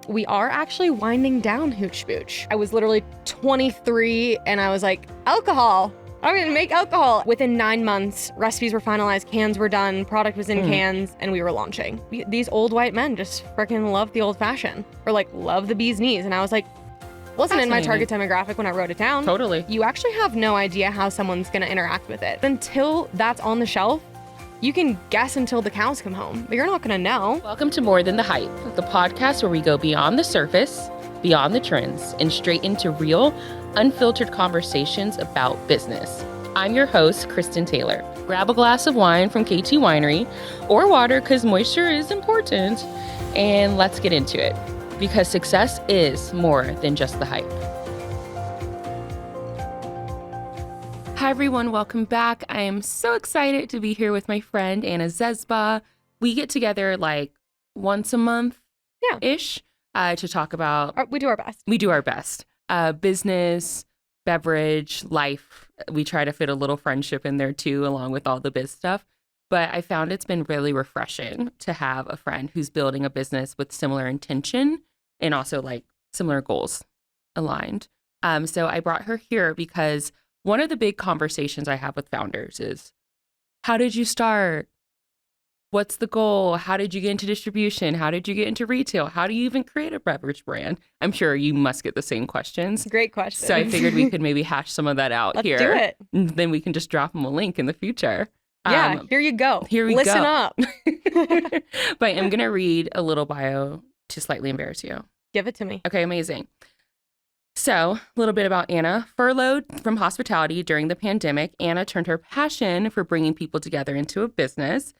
We are actually winding down Hooch Booch. I was literally 23 and I was like, alcohol. I'm gonna make alcohol. Within 9 months, recipes were finalized, cans were done, product was in cans, and we were launching. These old white men just freaking love the old fashioned, or like love the bee's knees. And I was like, wasn't in my target demographic when I wrote it down. Totally. You actually have no idea how someone's gonna interact with it. Until that's on the shelf, you can guess until the cows come home, but you're not gonna know. Welcome to More Than the Hype, the podcast where we go beyond the surface, beyond the trends, and straight into real, unfiltered conversations about business. I'm your host, Kristin Taylor. Grab a glass of wine from KT Winery, or water because moisture is important, and let's get into it, because success is more than just the hype. Hi everyone, welcome back. I am so excited to be here with my friend Anna Zesbaugh. We get together like once a month-ish to talk about... We do our best. We do our best. Business, beverage, life. We try to fit a little friendship in there too, along with all the biz stuff. But I found it's been really refreshing to have a friend who's building a business with similar intention and also like similar goals aligned. So I brought her here because one of the big conversations I have with founders is, how did you start? What's the goal? How did you get into distribution? How did you get into retail? How do you even create a beverage brand? I'm sure you must get the same questions. Great question. So I figured we could maybe hash some of that out here. Let's do it. And then we can just drop them a link in the future. Yeah, here you go. Here we Listen go. up. But I'm going to read a little bio to slightly embarrass you. Give it to me. Okay, amazing. So, a little bit about Anna. Furloughed from hospitality during the pandemic, Anna turned her passion for bringing people together into a business.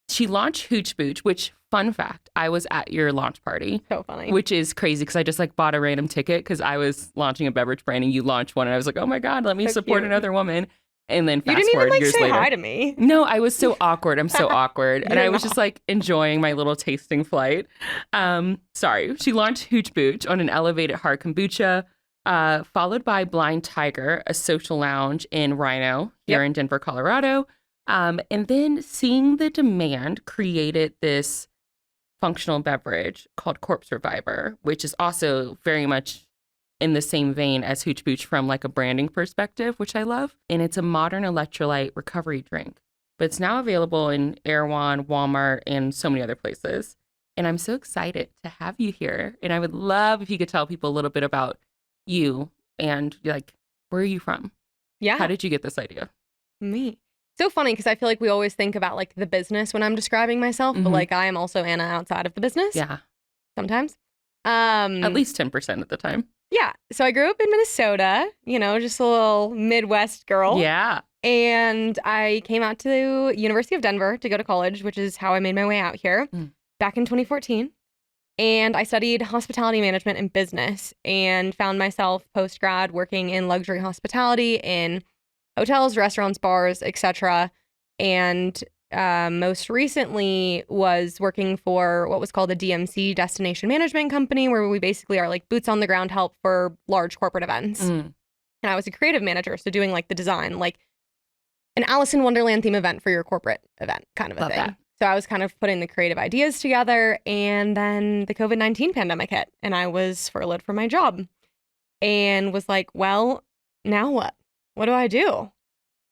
She launched Hooch Booch, which, fun fact, I was at your launch party. So funny. Which is crazy because I just like bought a random ticket because I was launching a beverage brand and you launched one. And I was like, oh my God, let me support another woman. And then fast forward years later. You didn't even say hi to me. No, I was so awkward. I'm so awkward. And I was just like enjoying my little tasting flight. Sorry. She launched Hooch Booch on an elevated hard kombucha, followed by Blind Tiger, a social lounge in Rhino here in Denver, Colorado. And then seeing the demand created this functional beverage called Corpse Reviver, which is also very much in the same vein as Hooch Booch from like a branding perspective, which I love. And it's a modern electrolyte recovery drink, but it's now available in Erewhon, Walmart, and so many other places. And I'm so excited to have you here. And I would love if you could tell people a little bit about you and like, where are you from? Yeah. How did you get this idea? Me. So funny because I feel like we always think about like the business when I'm describing myself, but like I am also Anna outside of the business. Yeah. Sometimes. At least 10% of the time. Yeah. So I grew up in Minnesota, you know, just a little Midwest girl. Yeah. And I came out to University of Denver to go to college, which is how I made my way out here back in 2014. And I studied hospitality management and business and found myself post-grad working in luxury hospitality in hotels, restaurants, bars, etc. And most recently was working for what was called a DMC, Destination Management Company, where we basically are like boots on the ground help for large corporate events. And I was a creative manager, so doing like the design, like an Alice in Wonderland theme event for your corporate event kind of a thing. That. So I was kind of putting the creative ideas together, and then the COVID-19 pandemic hit, and I was furloughed from my job and was like, well, now what? What do I do?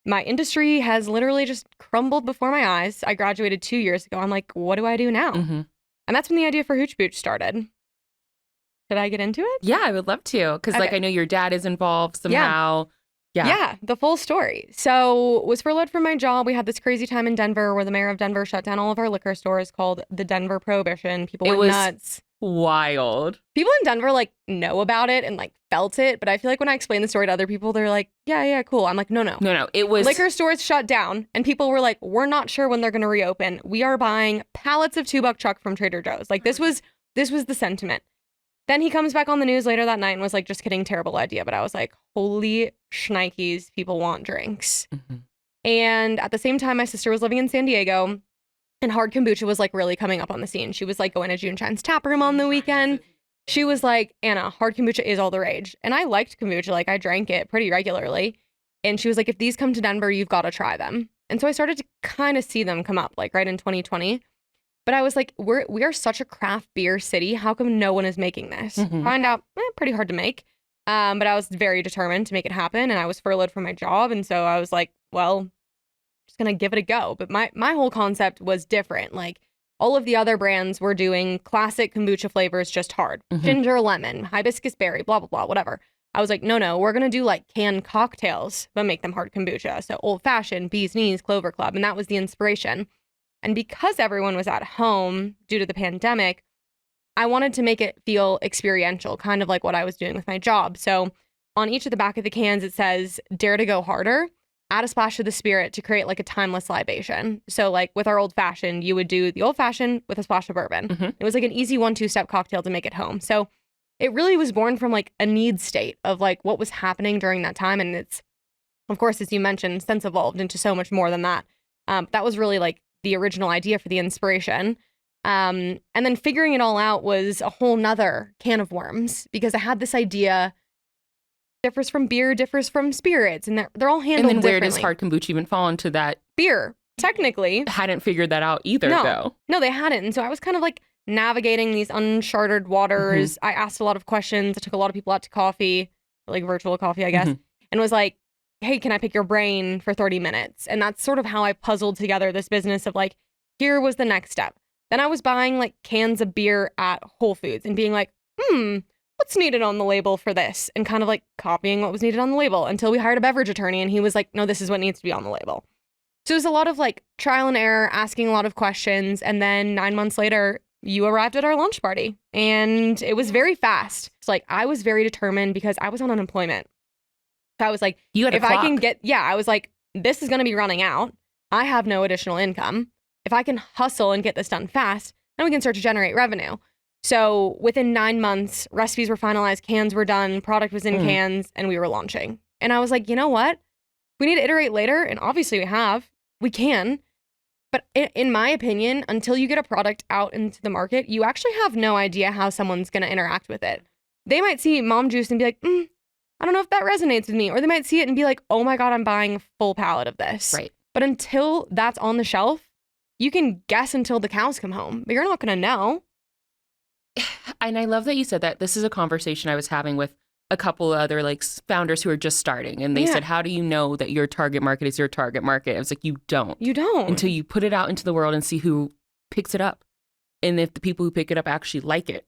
My industry has literally just crumbled before my eyes. I graduated 2 years ago. I'm like, what do I do now? And that's when the idea for Hooch Booch started. Should I get into it? Yeah, I would love to. Because like I know your dad is involved somehow. Yeah, the full story. So was furloughed from my job. We had this crazy time in Denver where the mayor of Denver shut down all of our liquor stores called the Denver Prohibition. People went nuts. Wild. People in Denver like know about it and like felt it, but I feel like when I explain the story to other people, they're like, yeah, cool. I'm like, no. It was liquor stores shut down, and people were like, we're not sure when they're going to reopen. We are buying pallets of $2 chuck from Trader Joe's. Like this was the sentiment. Then he comes back on the news later that night and was like, just kidding, terrible idea. But I was like, holy shnikes, people want drinks. And at the same time, my sister was living in San Diego. And hard kombucha was like really coming up on the scene. She was like going to June Shine's tap room on the weekend. She was like, Anna, hard kombucha is all the rage. And I liked kombucha. Like I drank it pretty regularly. And she was like, if these come to Denver, you've got to try them. And so I started to kind of see them come up like right in 2020. But I was like, we are such a craft beer city. How come no one is making this? Find out, pretty hard to make. But I was very determined to make it happen, and I was furloughed from my job, and so I was like, well, just gonna give it a go. But my whole concept was different. Like all of the other brands were doing classic kombucha flavors, just hard. Ginger, lemon, hibiscus berry, blah, blah, blah, whatever. I was like, no, we're gonna do like canned cocktails, but make them hard kombucha. So old fashioned, bee's knees, Clover Club, and that was the inspiration. And because everyone was at home due to the pandemic, I wanted to make it feel experiential, kind of like what I was doing with my job. So on each of the back of the cans, it says, dare to go harder, add a splash of the spirit to create like a timeless libation. So like with our old fashioned, you would do the old fashioned with a splash of bourbon. It was like an easy 1-2-step cocktail to make it home. So it really was born from like a need state of like what was happening during that time. And it's, of course, as you mentioned, since evolved into so much more than that. That was really like the original idea for the inspiration. And then figuring it all out was a whole nother can of worms, because I had this idea, differs from beer, differs from spirits, and they're all handled And then where differently. does hard kombucha even fall into that? Beer, technically. Hadn't figured that out either, though. No, they hadn't. And so I was kind of like navigating these uncharted waters. I asked a lot of questions. I took a lot of people out to coffee, like virtual coffee, I guess, and was like, hey, can I pick your brain for 30 minutes? And that's sort of how I puzzled together this business of like, here was the next step. Then I was buying like cans of beer at Whole Foods and being like, what's needed on the label for this? And kind of like copying what was needed on the label until we hired a beverage attorney and he was like, no, this is what needs to be on the label. So it was a lot of like trial and error, asking a lot of questions. And then 9 months later, you arrived at our launch party and it was very fast. It's like, I was very determined because I was on unemployment. So I was like, You had a if I can clock. I was like, this is going to be running out. I have no additional income. If I can hustle and get this done fast, then we can start to generate revenue. So within 9 months, recipes were finalized, cans were done, product was in cans, and we were launching. And I was like, you know what? We need to iterate later, and obviously we can. But in my opinion, until you get a product out into the market, you actually have no idea how someone's going to interact with it. They might see mom juice and be like, I don't know if that resonates with me. Or they might see it and be like, oh my God, I'm buying a full pallet of this. Right. But until that's on the shelf, you can guess until the cows come home, but you're not going to know. And I love that you said that. This is a conversation I was having with a couple of other like founders who are just starting. And they said, how do you know that your target market is your target market? I was like, you don't. You don't. Until you put it out into the world and see who picks it up. And if the people who pick it up actually like it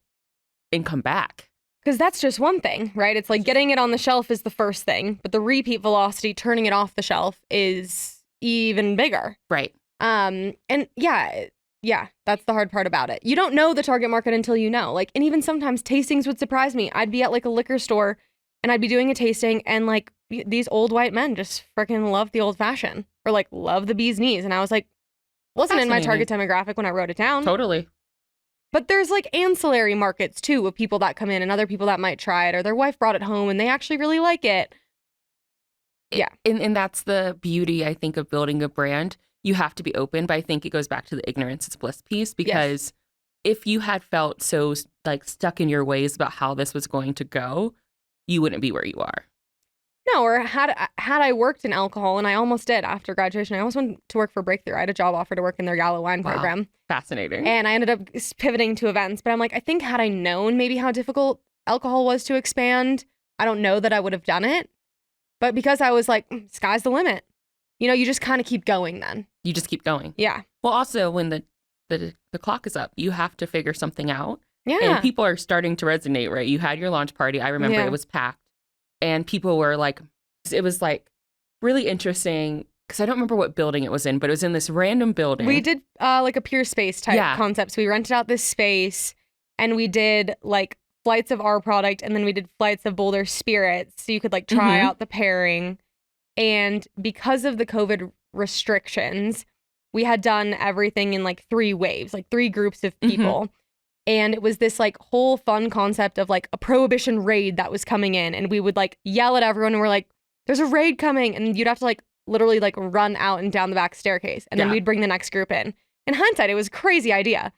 and come back. Because that's just one thing, right? It's like getting it on the shelf is the first thing, but the repeat velocity, turning it off the shelf is even bigger. Right. And yeah, that's the hard part about it. You don't know the target market until you know. Like, and even sometimes tastings would surprise me. I'd be at like a liquor store and I'd be doing a tasting and like these old white men just freaking love the old fashioned or like love the bee's knees. And I was like, wasn't in my target demographic when I wrote it down. Totally. But there's like ancillary markets too of people that come in and other people that might try it or their wife brought it home and they actually really like it. Yeah. And that's the beauty, I think, of building a brand. You have to be open, but I think it goes back to the ignorance is bliss piece because if you had felt so like stuck in your ways about how this was going to go, you wouldn't be where you are. No, or had I worked in alcohol, and I almost did after graduation, I almost went to work for Breakthrough. I had a job offer to work in their Yellow Wine program. Fascinating. And I ended up pivoting to events. But I'm like, I think had I known maybe how difficult alcohol was to expand, I don't know that I would have done it. But because I was like, sky's the limit. You know, you just kind of keep going then. You just keep going. Yeah. Well, also, when the clock is up, you have to figure something out. Yeah. And people are starting to resonate, right? You had your launch party. I remember it was packed. And people were like, it was like really interesting because I don't remember what building it was in, but it was in this random building. We did like a peer space type concept. So we rented out this space and we did like flights of our product and then we did flights of Boulder Spirits. So you could like try out the pairing. And because of the COVID restrictions, we had done everything in like 3 waves, like 3 groups of people. And it was this like whole fun concept of like a prohibition raid that was coming in. And we would like yell at everyone and we're like, there's a raid coming. And you'd have to like literally like run out and down the back staircase. And then we'd bring the next group in. In hindsight, it was a crazy idea.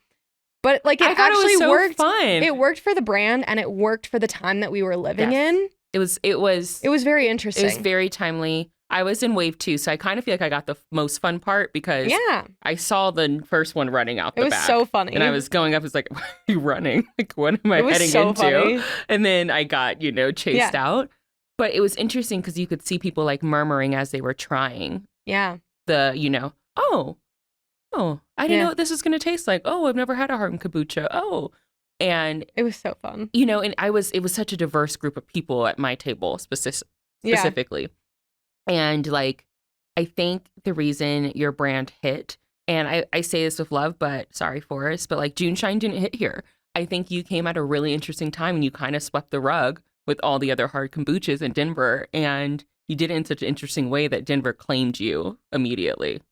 But like it actually worked. Fun. It worked for the brand and it worked for the time that we were living in. It was very interesting. It was very timely. I was in wave 2, so I kind of feel like I got the most fun part because Yeah. I saw the first one running out the It was back. so funny. And I was going up, it's like, why are you running? Like, what am I It was heading so into? funny. And then I got, chased out. But it was interesting because you could see people like murmuring as they were trying Yeah. oh, I didn't know what this was going to taste like. Oh, I've never had a hard kombucha. Oh. And it was so fun. and it was such a diverse group of people at my table specifically. And like, I think the reason your brand hit, and I say this with love, but sorry, Forrest, but like June Shine didn't hit here. I think you came at a really interesting time and you kind of swept the rug with all the other hard kombuchas in Denver. And you did it in such an interesting way that Denver claimed you immediately.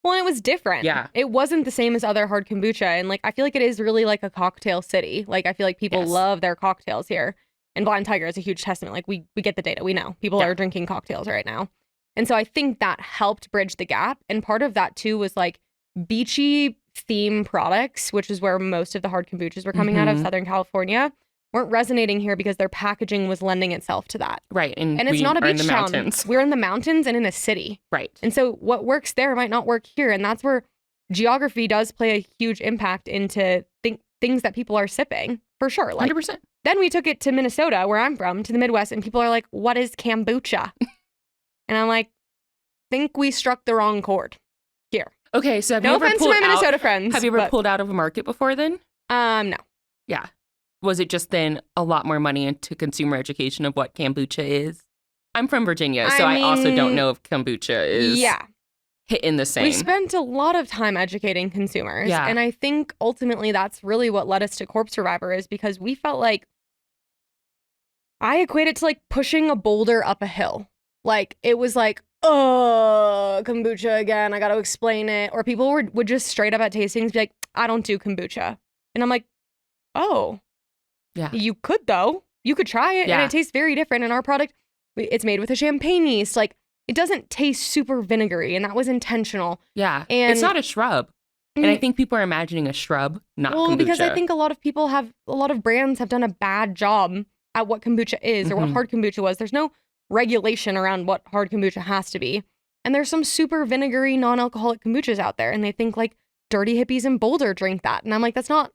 Well, it was different. Yeah. It wasn't the same as other hard kombucha. And like, I feel like it is really like a cocktail city. Like, I feel like people love their cocktails here. And Blind Tiger is a huge testament. Like, we get the data. We know people are drinking cocktails right now. And so I think that helped bridge the gap. And part of that too was like beachy theme products, which is where most of the hard kombuchas were coming out of Southern California, weren't resonating here because their packaging was lending itself to that. Right. And it's not a beach town. Mountains. We're in the mountains and in a city. Right. And so what works there might not work here. And that's where geography does play a huge impact into things that people are sipping, for sure. Like, 100%. Then we took it to Minnesota, where I'm from, to the Midwest, and people are like, what is kombucha? And I'm like, think we struck the wrong chord here. Okay, so no offense to my Minnesota friends. Have you ever pulled out of a market before then? No. Yeah. Was it just then a lot more money into consumer education of what kombucha is? I'm from Virginia, so I also don't know if kombucha is hitting the same. We spent a lot of time educating consumers. Yeah. And I think ultimately that's really what led us to Corpse Survivor, is because we felt like, I equate it to like pushing a boulder up a hill. Like, it was like, oh, kombucha again, I got to explain it. Or people would just straight up at tastings be like, I don't do kombucha. And I'm like, oh. Yeah. You could, though. You could try it. Yeah. And it tastes very different. And our product, it's made with a champagne yeast. Like, it doesn't taste super vinegary. And that was intentional. Yeah. And it's not a shrub. And I think people are imagining a shrub, not kombucha. Because I think a lot of brands have done a bad job at what kombucha is or what hard kombucha was. There's no regulation around what hard kombucha has to be. And there's some super vinegary, non-alcoholic kombuchas out there. And they think like dirty hippies in Boulder drink that. And I'm like, that's not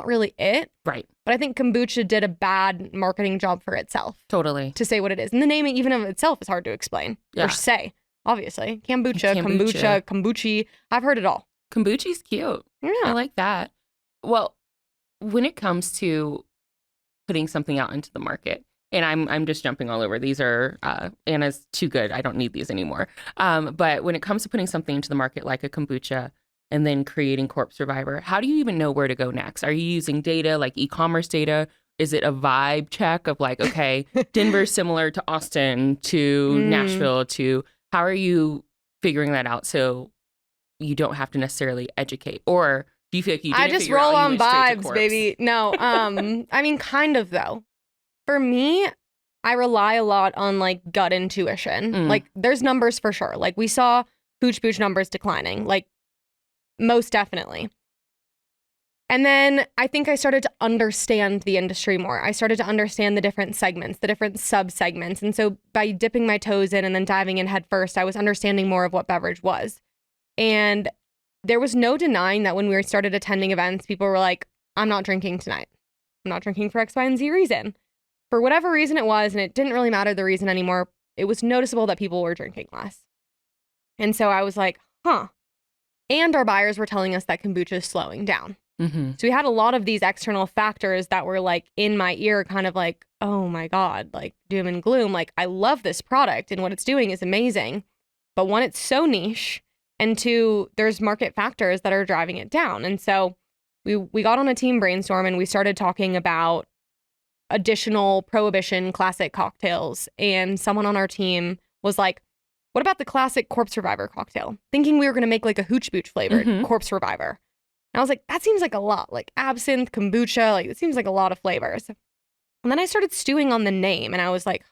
really it. Right. But I think kombucha did a bad marketing job for itself. Totally. To say what it is. And the name even of itself is hard to explain. Or say, obviously. Kombucha, kombuchi. I've heard it all. Kombuchi's cute. Yeah. I like that. Well, when it comes to putting something out into the market, and I'm just jumping all over. These are, Anna's too good. I don't need these anymore. But when it comes to putting something into the market like a kombucha and then creating Corpse Survivor, how do you even know where to go next? Are you using data like e-commerce data? Is it a vibe check of like, okay, Denver's similar to Austin, to Nashville, to how are you figuring that out so you don't have to necessarily educate? Or do you feel like you didn't I just figure out, roll on you went straight to vibes, Corpse? baby. No, I mean, kind of though. For me, I rely a lot on like gut intuition. Like there's numbers for sure. Like we saw Hooch Booch numbers declining, like most definitely. And then I think I started to understand the industry more. I started to understand the different segments, the different sub-segments. And so by dipping my toes in and then diving in head first, I was understanding more of what beverage was. And there was no denying that when we started attending events, people were like, I'm not drinking tonight. I'm not drinking for X, Y, and Z reason. For whatever reason it was, and it didn't really matter the reason anymore, it was noticeable that people were drinking less. And so I was like, huh. And our buyers were telling us that kombucha is slowing down. So we had a lot of these external factors that were like in my ear, kind of like, oh my God, like doom and gloom. Like, I love this product and what it's doing is amazing. But one, it's so niche. And two, there's market factors that are driving it down. And so we got on a team brainstorm and we started talking about additional Prohibition classic cocktails. And someone on our team was like, what about the classic Corpse Survivor cocktail? Thinking we were going to make like a Hooch Booch flavored Corpse Survivor. And I was like, that seems like a lot, like absinthe, kombucha, like it seems like a lot of flavors. And then I started stewing on the name and I was like,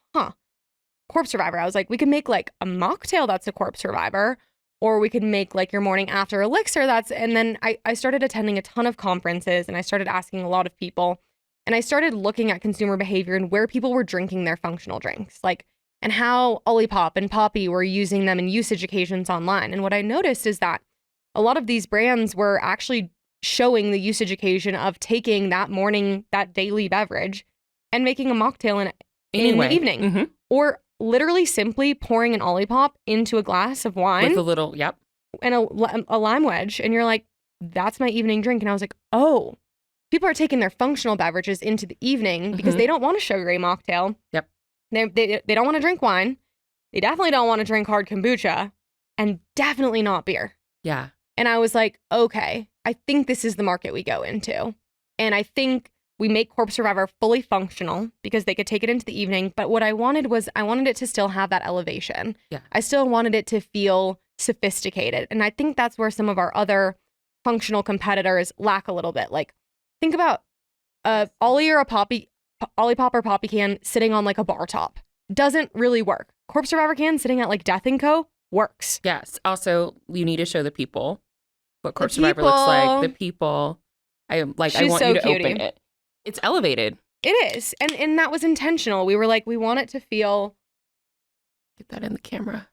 Corpse Survivor. I was like, we could make like a mocktail that's a Corpse Survivor, or we could make like your morning after elixir and then I started attending a ton of conferences and I started asking a lot of people and I started looking at consumer behavior and where people were drinking their functional drinks. Like, and how Olipop and Poppy were using them in usage occasions online. And what I noticed is that a lot of these brands were actually showing the usage occasion of taking that morning, that daily beverage and making a mocktail in the evening. Or literally simply pouring an Olipop into a glass of wine. With a little, and a lime wedge, and you're like, that's my evening drink. And I was like, oh, people are taking their functional beverages into the evening because they don't want a sugary mocktail. Yep. They don't want to drink wine. They definitely don't want to drink hard kombucha, and definitely not beer. Yeah. And I was like, okay, I think this is the market we go into. And I think we make Corpse Reviver fully functional because they could take it into the evening. But what I wanted was I wanted it to still have that elevation. Yeah. I still wanted it to feel sophisticated. And I think that's where some of our other functional competitors lack a little bit. Like, think about a Ollie or a Poppy, Olipop or Poppy can sitting on like a bar top. Doesn't really work. Corpse Reviver can sitting at like Death & Co. works. Yes. Also, you need to show the people what Corpse Reviver looks like. The people. I want so you to cutie. open it. It's elevated. It is. And that was intentional. We were like, we want it to feel. Get that in the camera.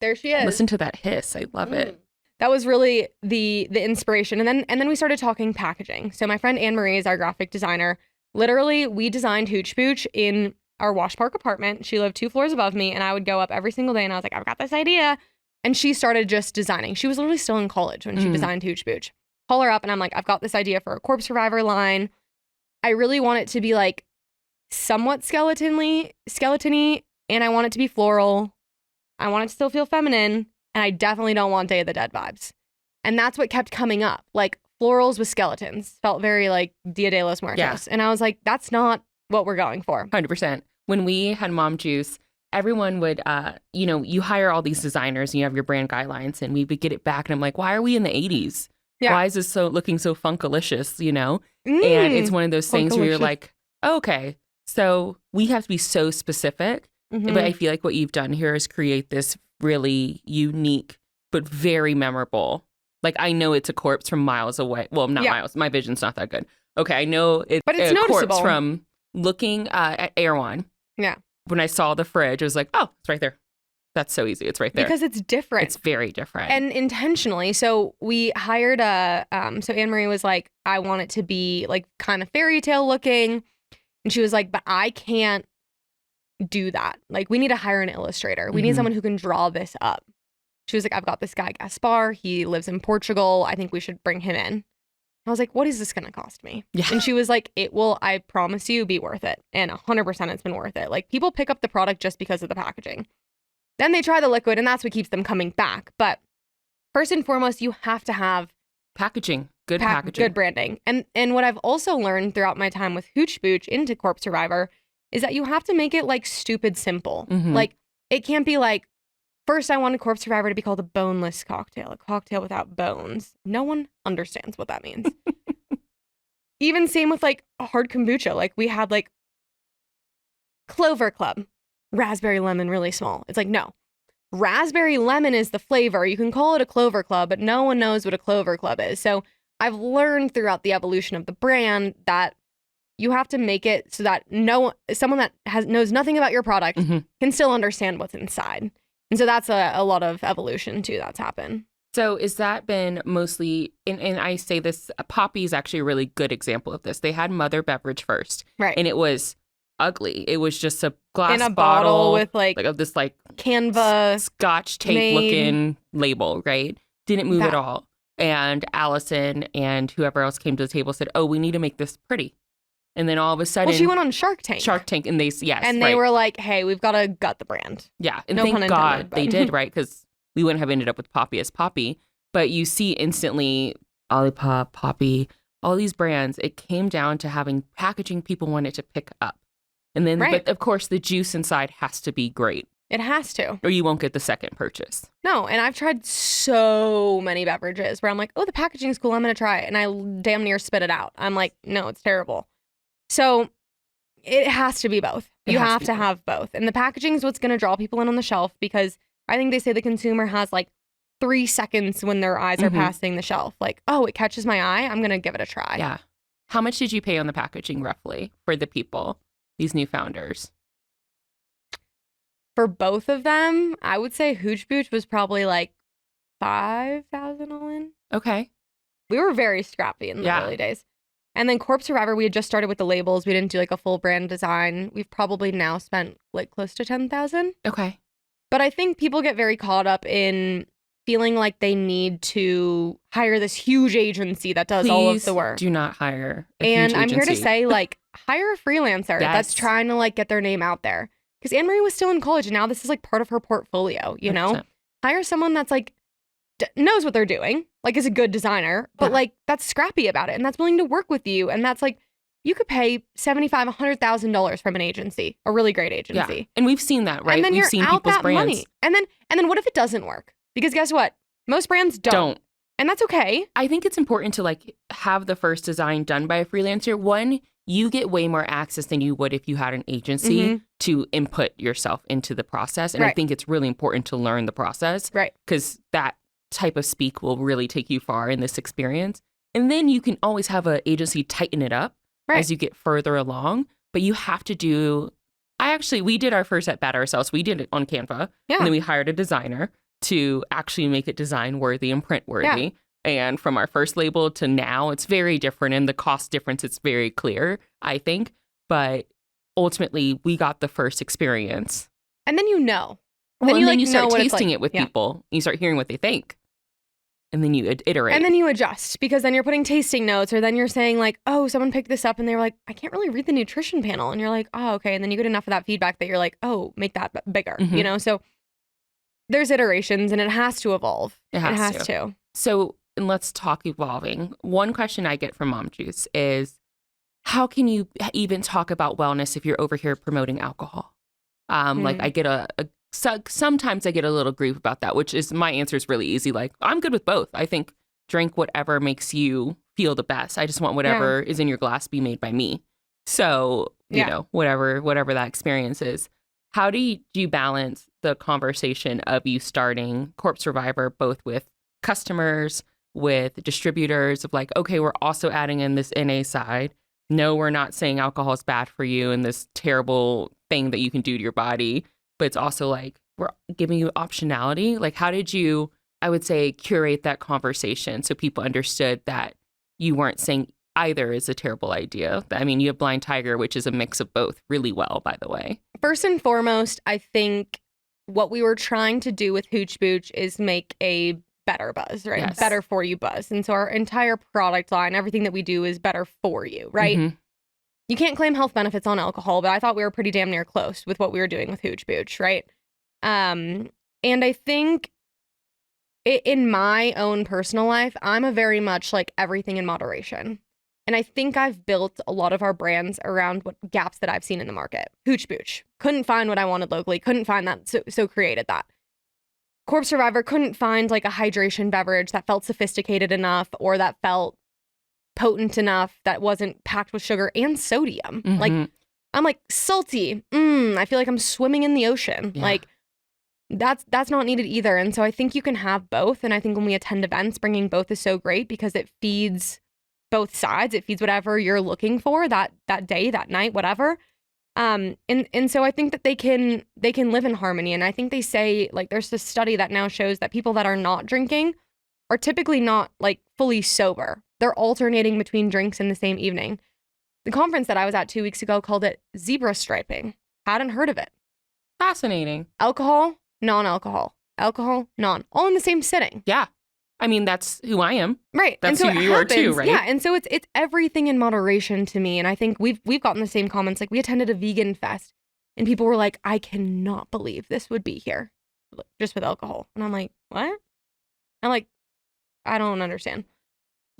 There she is. Listen to that hiss. I love it. That was really the inspiration. And then we started talking packaging. So my friend Anne Marie is our graphic designer. Literally, we designed Hooch Booch in our Wash Park apartment. She lived 2 floors above me, and I would go up every single day, and I was like, I've got this idea. And she started just designing. She was literally still in college when she designed Hooch Booch. Call her up, and I'm like, I've got this idea for a Corpse Reviver line. I really want it to be like somewhat skeletony, and I want it to be floral. I want it to still feel feminine, and I definitely don't want Day of the Dead vibes. And that's what kept coming up. Like, florals with skeletons felt very like Dia de los Muertos. Yeah. And I was like, that's not what we're going for. 100%. When we had Mom Juice, everyone would, you hire all these designers and you have your brand guidelines, and we would get it back. And I'm like, why are we in the 80s? Yeah. Why is this looking so funkalicious, And it's one of those things where you're like, okay, so we have to be so specific. But I feel like what you've done here is create this really unique, but very memorable. Like, I know it's a corpse from miles away. Well, not miles. My vision's not that good. Okay, I know it's a noticeable. Corpse from looking at Erewhon. Yeah. When I saw the fridge, I was like, oh, it's right there. That's so easy. It's right there. Because it's different. It's very different. And intentionally. So we hired so Anne Marie was like, I want it to be like kind of fairy tale looking. And she was like, but I can't do that. Like, we need to hire an illustrator. We need someone who can draw this up. She was like, I've got this guy, Gaspar. He lives in Portugal. I think we should bring him in. I was like, what is this going to cost me? Yeah. And she was like, it will, I promise you, be worth it. And 100% it's been worth it. Like, people pick up the product just because of the packaging. Then they try the liquid, and that's what keeps them coming back. But first and foremost, you have to have packaging, good packaging, good branding. And what I've also learned throughout my time with Hooch Booch into Corpse Reviver is that you have to make it like stupid simple. Like, it can't be like, first I wanted Corpse Reviver to be called a boneless cocktail, a cocktail without bones. No one understands what that means. Even same with like a hard kombucha. Like, we had like Clover Club, raspberry lemon really small. It's like, no. Raspberry lemon is the flavor. You can call it a Clover Club, but no one knows what a Clover Club is. So I've learned throughout the evolution of the brand that you have to make it so that someone that knows nothing about your product can still understand what's inside. And so that's a lot of evolution too that's happened. So is that been mostly, and I say this, Poppy is actually a really good example of this. They had Mother Beverage first. Right. And it was ugly. It was just a glass in a bottle with of this like Canva Scotch tape looking label, right? Didn't move at all. And Allison and whoever else came to the table said, oh, we need to make this pretty. And then all of a sudden, well, she went on Shark Tank. And they were like, "Hey, we've got to gut the brand." Yeah, and no thank God they did, right? Because we wouldn't have ended up with Poppy as Poppy. But you see instantly, Olipop, Poppy, all these brands. It came down to having packaging people wanted to pick up, and then, but of course, the juice inside has to be great. It has to, or you won't get the second purchase. No, and I've tried so many beverages where I'm like, "Oh, the packaging's cool. I'm gonna try it," and I damn near spit it out. I'm like, "No, it's terrible." So it has to be both. You have to have both. And the packaging is what's going to draw people in on the shelf, because I think they say the consumer has like 3 seconds when their eyes are passing the shelf. Like, oh, it catches my eye. I'm going to give it a try. Yeah. How much did you pay on the packaging roughly for the people, these new founders? for both of them, I would say Hooch Booch was probably like 5,000 all in. Okay. We were very scrappy in the early days. And then Corpse Survivor, we had just started with the labels. We didn't do like a full brand design. We've probably now spent like close to 10,000. Okay. But I think people get very caught up in feeling like they need to hire this huge agency that does all of the work. Do not hire a And huge I'm here to agency. say, like, hire a freelancer that's trying to like get their name out there. Because Anne Marie was still in college and now this is like part of her portfolio, you know? 100%. Hire someone that's like knows what they're doing, like is a good designer, but like that's scrappy about it and that's willing to work with you. And that's like, you could pay $75,000, $100,000 from an agency, a really great agency. Yeah. And we've seen that, right? And then We've you're seen out people's that brands. money. And then what if it doesn't work? Because guess what? Most brands don't. And that's okay. I think it's important to like have the first design done by a freelancer. One, you get way more access than you would if you had an agency to input yourself into the process. And I think it's really important to learn the process. Right. Because that type of speak will really take you far in this experience. And then you can always have an agency tighten it up as you get further along. But you have to do, we did our first at bat ourselves. We did it on Canva. Yeah. And then we hired a designer to actually make it design worthy and print worthy. Yeah. And from our first label to now, it's very different. And the cost difference, it's very clear, I think. But ultimately, we got the first experience. And then you know. Well, and then you start tasting it with people. You start hearing what they think. And then you iterate. And then you adjust because then you're putting tasting notes or then you're saying like, oh, someone picked this up and they were like, I can't really read the nutrition panel. And you're like, oh, okay. And then you get enough of that feedback that you're like, oh, make that bigger, you know? So there's iterations and it has to evolve. It has to. So and let's talk evolving. One question I get from Mom Juice is, how can you even talk about wellness if you're over here promoting alcohol? Like I get sometimes I get a little grief about that, which is my answer is really easy. Like, I'm good with both. I think drink whatever makes you feel the best. I just want whatever is in your glass be made by me. So, you know, whatever that experience is. How do you balance the conversation of you starting Corpse Survivor both with customers, with distributors of like, okay, we're also adding in this NA side. No, we're not saying alcohol is bad for you and this terrible thing that you can do to your body. But it's also like, we're giving you optionality. Like, how did you, I would say, curate that conversation so people understood that you weren't saying either is a terrible idea? I mean, you have Blind Tiger, which is a mix of both really well, by the way. First and foremost, I think what we were trying to do with Hooch Booch is make a better buzz, right? Yes. Better for you buzz. And so our entire product line, everything that we do is better for you, right? You can't claim health benefits on alcohol, but I thought we were pretty damn near close with what we were doing with Hooch Booch, right? And I think in my own personal life, I'm a very much like everything in moderation. And I think I've built a lot of our brands around what gaps that I've seen in the market. Hooch Booch. Couldn't find what I wanted locally. Couldn't find that, so created that. Corpse Survivor couldn't find like a hydration beverage that felt sophisticated enough or that felt potent enough, that wasn't packed with sugar and sodium. Like, I'm like, salty. I feel like I'm swimming in the ocean. Yeah. Like, that's not needed either. And so I think you can have both. And I think when we attend events, bringing both is so great because it feeds both sides. It feeds whatever you're looking for that day, that night, whatever. And so I think that they can live in harmony. And I think they say, like, there's this study that now shows that people that are not drinking are typically not like fully sober. They're alternating between drinks in the same evening. The conference that I was at 2 weeks ago called it zebra striping. Hadn't heard of it. Fascinating. Alcohol, non-alcohol. Alcohol, non. All in the same sitting. Yeah. I mean, that's who I am. Right. That's who you are too, right? Yeah. And so it's everything in moderation to me. And I think we've gotten the same comments. Like, we attended a vegan fest and people were like, I cannot believe this would be here just with alcohol. And I'm like, what? I'm like, I don't understand.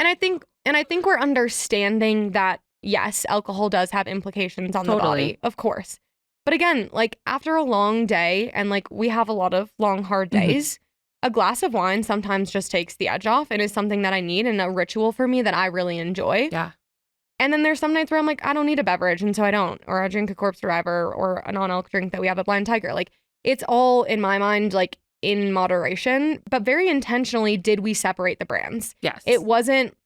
And I think we're understanding that, yes, alcohol does have implications on the body, of course. But again, like, after a long day, and like we have a lot of long, hard days, a glass of wine sometimes just takes the edge off and is something that I need and a ritual for me that I really enjoy. Yeah. And then there's some nights where I'm like, I don't need a beverage, and so I don't. Or I drink a Corpse Survivor or a non-alc drink that we have at Blind Tiger. Like, it's all, in my mind, like, in moderation, but very intentionally did we separate the brands. Yes. It wasn't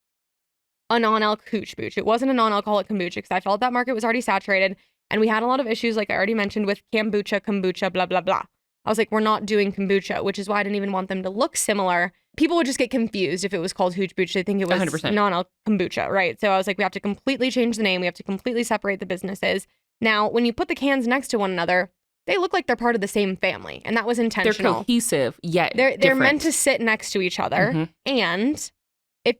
a non-alc Hooch Booch. It wasn't a non-alcoholic kombucha because I felt that market was already saturated. And we had a lot of issues, like I already mentioned, with kombucha, blah, blah, blah. I was like, we're not doing kombucha, which is why I didn't even want them to look similar. People would just get confused if it was called Hooch Booch. They think it was 100%. non-alc kombucha, right? So I was like, we have to completely change the name. We have to completely separate the businesses. Now, when you put the cans next to one another, they look like they're part of the same family. And that was intentional. They're cohesive, yet they're meant to sit next to each other. And if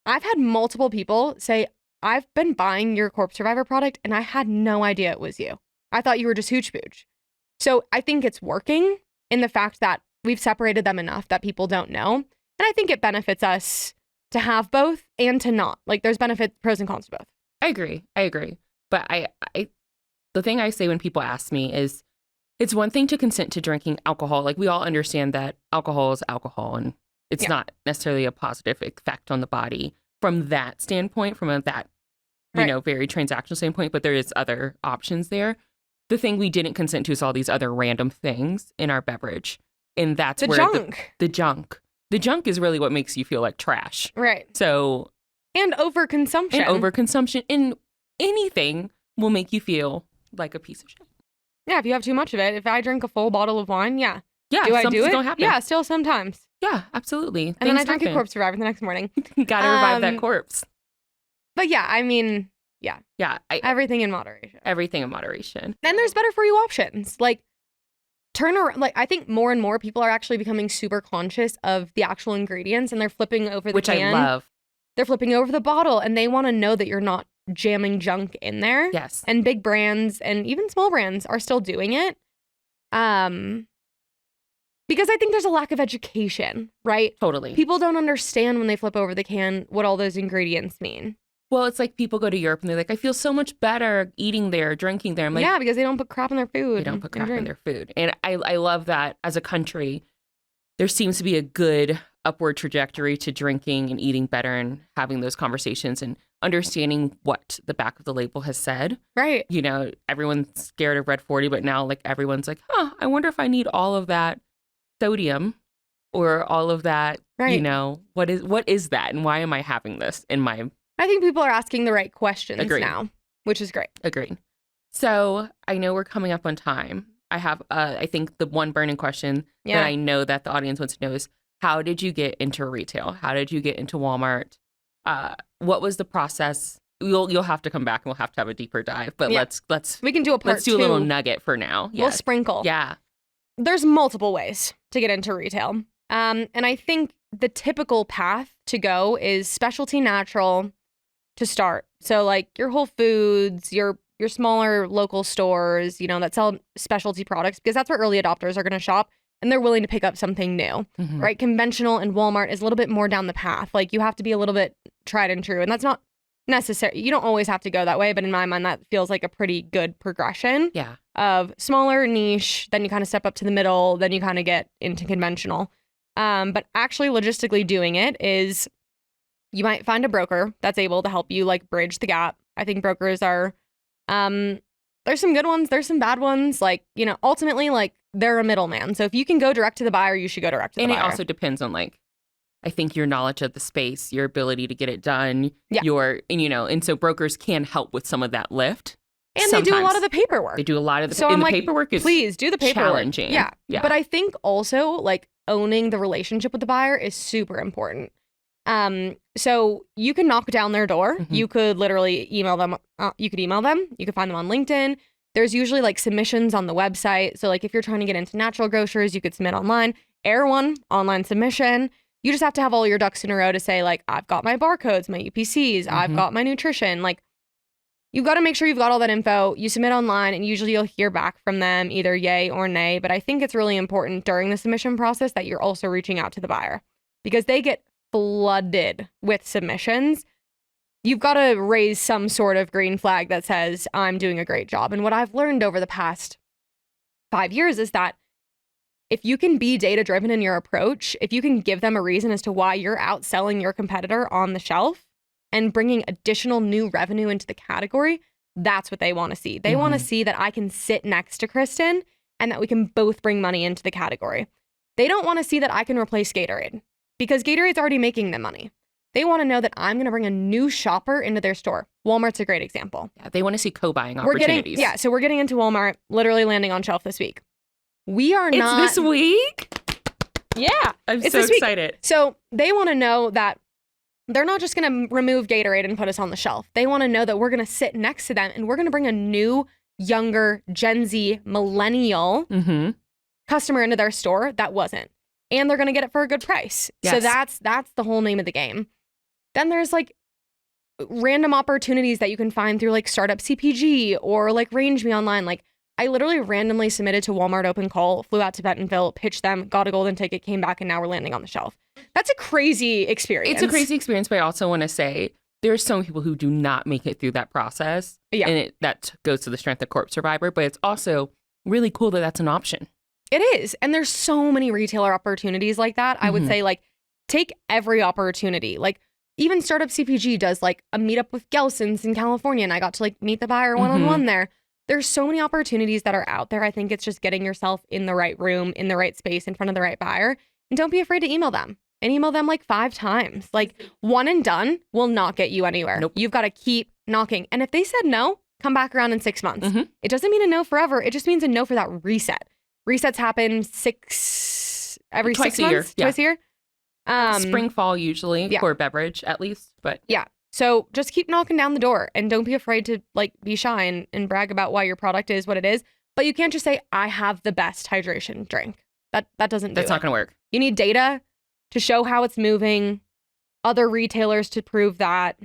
I've had multiple people say, I've been buying your Corpse Survivor product and I had no idea it was you. I thought you were just Hooch Booch. So I think it's working in the fact that we've separated them enough that people don't know. And I think it benefits us to have both and to not. Like there's pros and cons to both. I agree. But I the thing I say when people ask me is, it's one thing to consent to drinking alcohol. Like we all understand that alcohol is alcohol and it's not necessarily a positive effect on the body from that standpoint, from that, very transactional standpoint, but there is other options there. The thing we didn't consent to is all these other random things in our beverage. And that's the where junk. The junk is really what makes you feel like trash. Right. So. And overconsumption. And anything will make you feel like a piece of shit. Yeah, if you have too much of it. If I drink a full bottle of wine, yeah. Yeah, do I do it? Gonna happen. Yeah, still sometimes. Yeah, absolutely. And then I drink a Corpse Survivor the next morning. You gotta revive that corpse. But yeah, I mean, yeah. Yeah. Everything in moderation. Everything in moderation. Then there's better for you options. Like, turn around. Like, I think more and more people are actually becoming super conscious of the actual ingredients and they're flipping over the can. Which I love. They're flipping over the bottle and they want to know that you're not jamming junk in there. Yes. And big brands and even small brands are still doing it. Because I think there's a lack of education, right? Totally. People don't understand when they flip over the can what all those ingredients mean. Well, it's like people go to Europe and they're like, I feel so much better eating there, drinking there. I'm like, yeah, because they don't put crap in their food. They don't put crap in their food. And I love that as a country, there seems to be a good upward trajectory to drinking and eating better and having those conversations and understanding what the back of the label has said. Right. Everyone's scared of Red 40, but now like everyone's like, I wonder if I need all of that sodium or all of that, right. What is that and why am I having this in my... I think people are asking the right questions Agreed. now, which is great. Agreed. So I know we're coming up on time. I have, I think the one burning question that I know that the audience wants to know is, how did you get into retail? How did you get into Walmart? What was the process? You'll have to come back and we'll have to have a deeper dive. But let's we can do a part let's do a little nugget for now. We'll sprinkle. Yeah. There's multiple ways to get into retail. And I think the typical path to go is specialty natural to start. So like your Whole Foods, your smaller local stores, that sell specialty products, because that's where early adopters are going to shop and they're willing to pick up something new, right? Conventional and Walmart is a little bit more down the path. Like you have to be a little bit tried and true, and that's not necessary. You don't always have to go that way, but in my mind, that feels like a pretty good progression. Yeah. Of smaller niche, then you kind of step up to the middle, then you kind of get into conventional. But actually logistically doing it is, you might find a broker that's able to help you like bridge the gap. I think brokers are, there's some good ones, there's some bad ones. Like, ultimately like they're a middleman. So if you can go direct to the buyer, you should go direct to the buyer. And it also depends on like, I think your knowledge of the space, your ability to get it done, and so brokers can help with some of that lift. And sometimes. They do a lot of the paperwork. They do a lot of the so I'm like, paperwork is please do the paperwork. Challenging. Yeah. But I think also like owning the relationship with the buyer is super important. So you can knock down their door. You could literally email them. You could email them. You could find them on LinkedIn. There's usually like submissions on the website. So like if you're trying to get into natural grocers, you could submit online. Erewhon, online submission. You just have to have all your ducks in a row to say like, I've got my barcodes, my UPCs, I've got my nutrition. Like you've got to make sure you've got all that info. You submit online and usually you'll hear back from them either yay or nay. But I think it's really important during the submission process that you're also reaching out to the buyer because they get flooded with submissions. You've got to raise some sort of green flag that says, I'm doing a great job. And what I've learned over the past 5 years is that if you can be data-driven in your approach, if you can give them a reason as to why you're outselling your competitor on the shelf and bringing additional new revenue into the category, that's what they want to see. They want to see that I can sit next to Kristin and that we can both bring money into the category. They don't want to see that I can replace Gatorade because Gatorade's already making them money. They want to know that I'm going to bring a new shopper into their store. Walmart's a great example. Yeah, they want to see co-buying opportunities. So we're getting into Walmart, literally landing on shelf this week. We are not. It's this week? Yeah. I'm so excited. So they want to know that they're not just going to remove Gatorade and put us on the shelf. They want to know that we're going to sit next to them and we're going to bring a new, younger, Gen Z, millennial customer into their store that wasn't. And they're going to get it for a good price. Yes. So that's the whole name of the game. Then there's like random opportunities that you can find through like Startup CPG or like Range Me Online. Like I literally randomly submitted to Walmart Open Call, flew out to Bentonville, pitched them, got a golden ticket, came back, and now we're landing on the shelf. That's a crazy experience. It's a crazy experience, but I also want to say there's so many people who do not make it through that process. Yeah. And that goes to the strength of Corp Survivor, but it's also really cool that that's an option. It is. And there's so many retailer opportunities like that. I would say like take every opportunity. Like even Startup CPG does like a meetup with Gelson's in California and I got to like meet the buyer one-on-one there. There's so many opportunities that are out there. I think it's just getting yourself in the right room, in the right space, in front of the right buyer. And don't be afraid to email them. And email them like 5 times. Like one and done will not get you anywhere. Nope. You've got to keep knocking. And if they said no, come back around in 6 months. It doesn't mean a no forever. It just means a no for that reset. Resets happen every Twice 6 a year. months, twice a year. Spring, fall usually for Beverage at least. But yeah. So just keep knocking down the door and don't be afraid to like be shy and brag about why your product is what it is. But you can't just say, I have the best hydration drink. That doesn't do that's not going to work. You need data to show how it's moving, other retailers to prove that.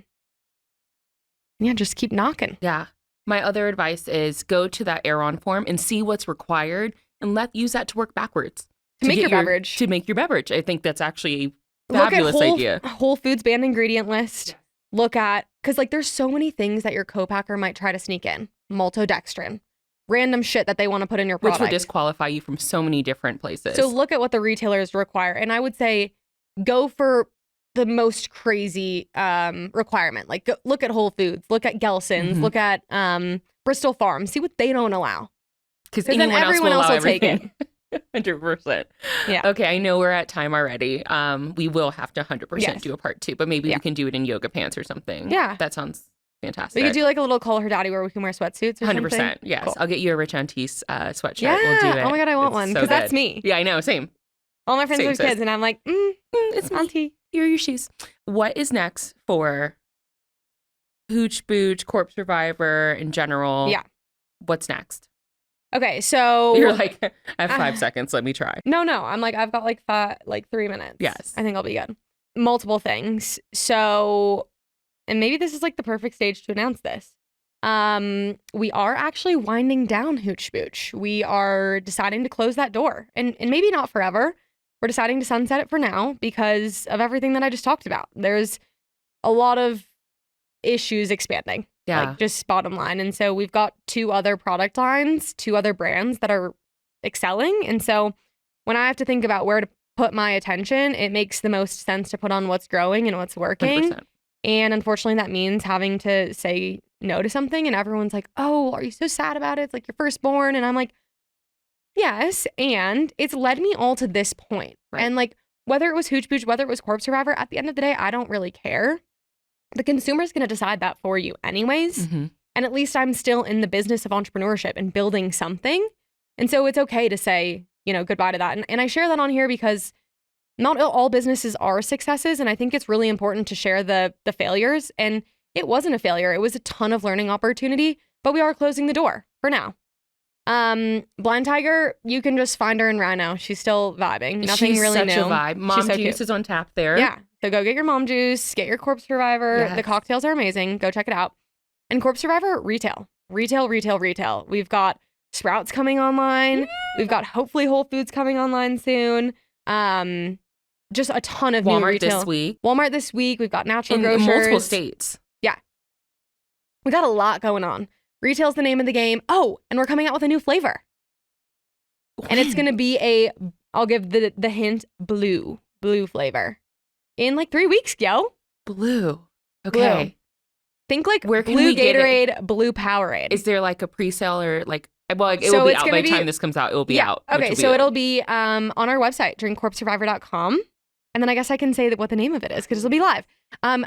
Yeah, just keep knocking. Yeah. My other advice is go to that Erewhon form and see what's required and use that to work backwards. To make your beverage. To make your beverage. I think that's actually a fabulous idea. Whole Foods banned ingredient list. Yes. Look at, because like there's so many things that your co-packer might try to sneak in. Maltodextrin. Random shit that they want to put in your product. Which would disqualify you from so many different places. So look at what the retailers require. And I would say go for the most crazy requirement. Like look at Whole Foods, look at Gelson's, look at Bristol Farms, see what they don't allow. Because then everyone else will take it. 100%. Yeah. Okay, I know we're at time already. We will have to 100% do a part 2, but maybe we can do it in yoga pants or something. Yeah. That sounds fantastic. We could do like a little Call Her Daddy where we can wear sweatsuits or 100%. Something. Yes. Cool. I'll get you a Rich Auntie sweatshirt. Yeah. We'll do it. Oh my God, I want one because that's me. Yeah, I know. Same. All my friends have kids and I'm like, it's Auntie. Here are your shoes. What is next for Hooch, Booch, Corp Survivor in general? Yeah. What's next? Okay, so you're like, I have 5 seconds. Let me try. No. I'm like, I've got like 3 minutes. Yes. I think I'll be good. Multiple things. So, and maybe this is like the perfect stage to announce this. We are actually winding down Hooch Booch. We are deciding to close that door and maybe not forever. We're deciding to sunset it for now because of everything that I just talked about. There's a lot of issues expanding. Yeah. Like just bottom line. And so we've got 2 other product lines, 2 other brands that are excelling. And so when I have to think about where to put my attention, it makes the most sense to put on what's growing and what's working. 100%. And unfortunately, that means having to say no to something. And everyone's like, oh, are you so sad about it? It's like your firstborn. And I'm like, yes. And it's led me all to this point. Right. And like, whether it was Hooch Booch, whether it was Corp Survivor, at the end of the day, I don't really care. The consumer's going to decide that for you anyways. And at least I'm still in the business of entrepreneurship and building something. And so it's okay to say, goodbye to that. And I share that on here because not all businesses are successes. And I think it's really important to share the failures. And it wasn't a failure. It was a ton of learning opportunity, but we are closing the door for now. Blind Tiger, you can just find her in Rhino. She's still vibing. Nothing She's really such new. a vibe. Mom Juice is on tap there. Yeah. So go get your Mom Juice, get your Corp Survivor. Yes. The cocktails are amazing. Go check it out. And Corp Survivor, retail. We've got Sprouts coming online. We've got hopefully Whole Foods coming online soon. Just a ton of new retail. Walmart this week. We've got natural grocers. In multiple states. Yeah. We got a lot going on. Retail's the name of the game. Oh, and we're coming out with a new flavor. When? And it's going to be I'll give the hint, blue flavor. In like 3 weeks, yo. Blue. Okay. Blue. Think like where can blue we Gatorade, get it? Blue Powerade. Is there like a pre-sale or like, well, it will be out by the time this comes out. It will be out. Okay, so it'll be on our website, drinkcorpsurvivor.com. And then I guess I can say what the name of it is because it'll be live.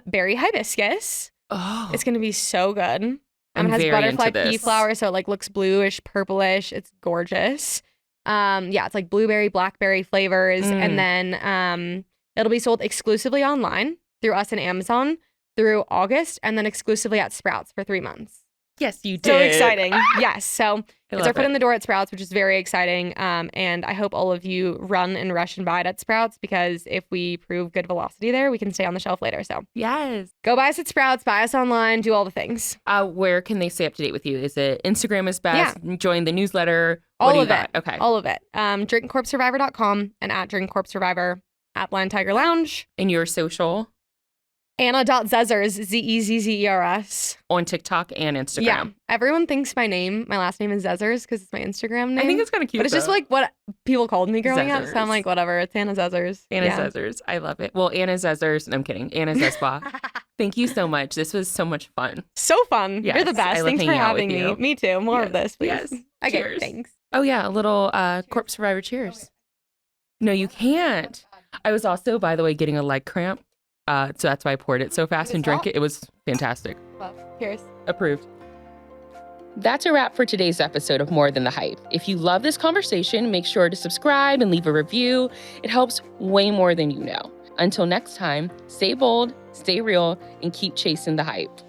Berry hibiscus. Oh, It's going to be so good. I'm It has very butterfly into pea this. flower, so it like looks bluish, purplish. It's gorgeous. Yeah, it's like blueberry, blackberry flavors, and then it'll be sold exclusively online through us and Amazon through August, and then exclusively at Sprouts for 3 months. Yes, you did. So exciting. Yes. So it's love our foot it. in the door at Sprouts, which is very exciting. And I hope all of you run and rush and buy it at Sprouts, because if we prove good velocity there, we can stay on the shelf later. So Yes. go buy us at Sprouts, buy us online, do all the things. Where can they stay up to date with you? Is it Instagram is best? Join the newsletter? All What do you of got? it. Okay. All of it. DrinkCorpSurvivor.com and at DrinkCorpSurvivor, at Blind Tiger Lounge. And your social? Anna.Zezzers, Zezzers. On TikTok and Instagram. Yeah. Everyone thinks my last name is Zezzers because it's my Instagram name. I think it's kind of cute. But it's just like what people called me growing up. So I'm Zezzers. like, whatever. It's Anna Zezzers. Anna Zesbaugh. I love it. Well, Anna Zesbaugh. I'm kidding. Anna Zesbaugh. Thank you so much. This was so much fun. So fun. Yes, You're the I best. love Thanks for hanging out with having me. you. Me too. More of this, please. Yes. Okay, Cheers. thanks. Oh, yeah. A little Corpse Survivor cheers. No, you can't. I was also, by the way, getting a leg cramp. So that's why I poured it so fast and drank it. It was fantastic. Well, cheers. Approved. That's a wrap for today's episode of More Than the Hype. If you love this conversation, make sure to subscribe and leave a review. It helps way more than you know. Until next time, stay bold, stay real, and keep chasing the hype.